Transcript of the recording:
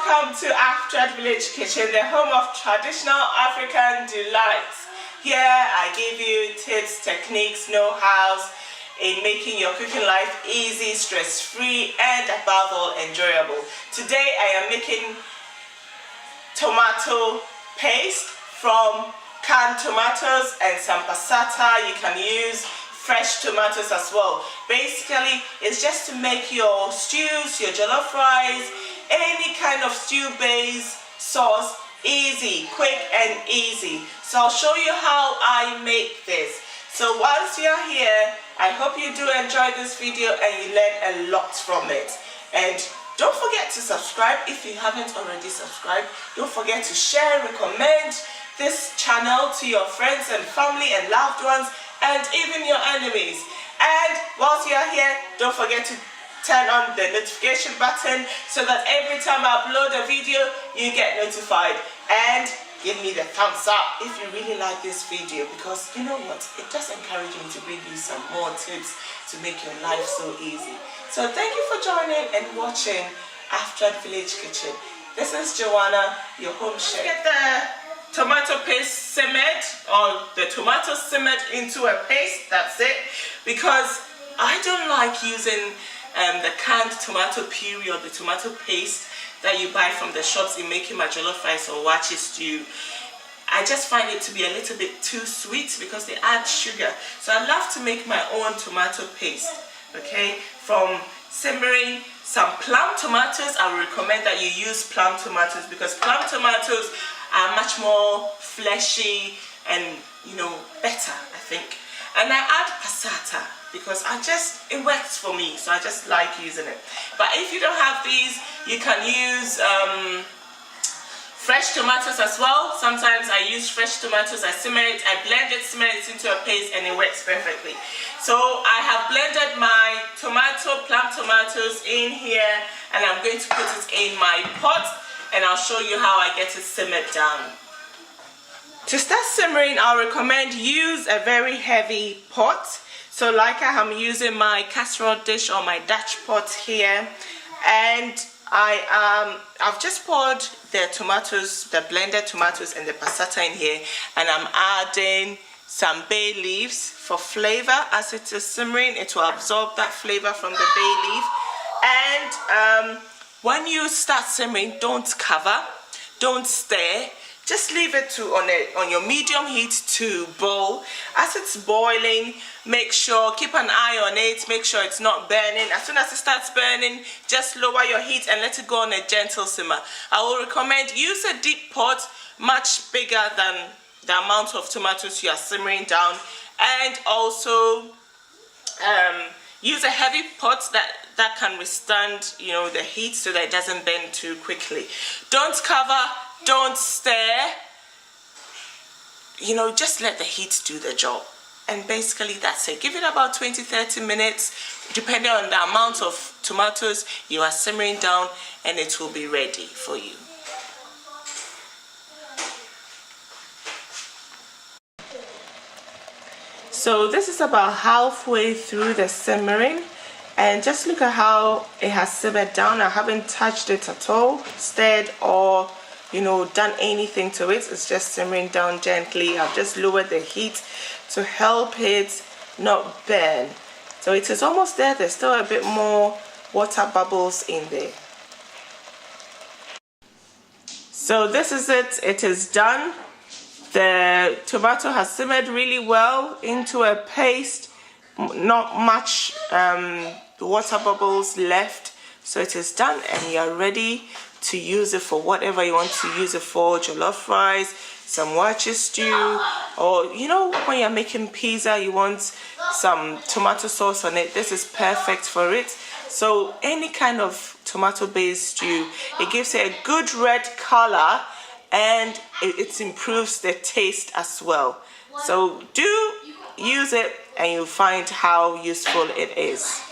welcome to After Village Kitchen, the home of traditional African delights. Here I give you tips, techniques, know-hows in making your cooking life easy, stress-free, and above all, enjoyable. Today I am making tomato paste from canned tomatoes and some passata. You can use fresh tomatoes as well. Basically, it's just to make your stews, your jollof rice, any kind of stew-based sauce easy, quick and easy. So I'll show you how I make this. So once you're here, I hope you do enjoy this video and you learn a lot from it. And don't forget to subscribe if you haven't already subscribed. Don't forget to share, recommend this channel to your friends and family and loved ones and even your enemies. And whilst you're here, don't forget to turn on the notification button so that every time I upload a video, you get notified. And give me the thumbs up if you really like this video, because you know what, it just encourages me to bring you some more tips to make your life so easy. So thank you for joining and watching After Village Kitchen. This is Joanna, your home chef. Get the tomato paste simmered, or the tomatoes simmered into a paste, that's it, because I don't like using the canned tomato puree or the tomato paste that you buy from the shops in making my jollof rice or waakye stew. I just find it to be a little bit too sweet because they add sugar. So I love to make my own tomato paste, okay, from simmering some plum tomatoes. I would recommend that you use plum tomatoes because plum tomatoes are much more fleshy and, you know, better, I think. And I add passata because it works for me, so I just like using it. But if you don't have these, you can use fresh tomatoes as well. Sometimes I use fresh tomatoes, I simmer it, I blend it, simmer it into a paste, and it works perfectly. So I have blended my plum tomatoes in here, and I'm going to put it in my pot, and I'll show you how I get it simmered down. To start simmering, I'll recommend use a very heavy pot. So like I'm using my casserole dish or my Dutch pot here, and I've just poured the tomatoes, the blended tomatoes and the passata in here, and I'm adding some bay leaves for flavor. As it is simmering, it will absorb that flavor from the bay leaf. And when you start simmering, don't cover, don't stir. Just leave it on your medium heat to boil. As it's boiling, keep an eye on it, make sure it's not burning. As soon as it starts burning, just lower your heat and let it go on a gentle simmer. I will recommend use a deep pot, much bigger than the amount of tomatoes you are simmering down, and also use a heavy pot that can withstand, you know, the heat so that it doesn't burn too quickly. Don't cover, don't stir, you know, just let the heat do the job. And basically that's it. Give it about 20-30 minutes depending on the amount of tomatoes you are simmering down, and it will be ready for you. So this is about halfway through the simmering, and just look at how it has simmered down. I haven't touched it at all, stirred, or you know, done anything to it. It's just simmering down gently. I've just lowered the heat to help it not burn. So it is almost there. There's still a bit more water bubbles in there. So this is it. It is done. The tomato has simmered really well into a paste. Not much water bubbles left. So it is done, and you are ready to use it for whatever you want to use it for. Jollof rice, some waakye stew, or you know, when you're making pizza, you want some tomato sauce on it. This is perfect for it. So any kind of tomato based stew, it gives it a good red color, and it improves the taste as well. So do use it and you'll find how useful it is.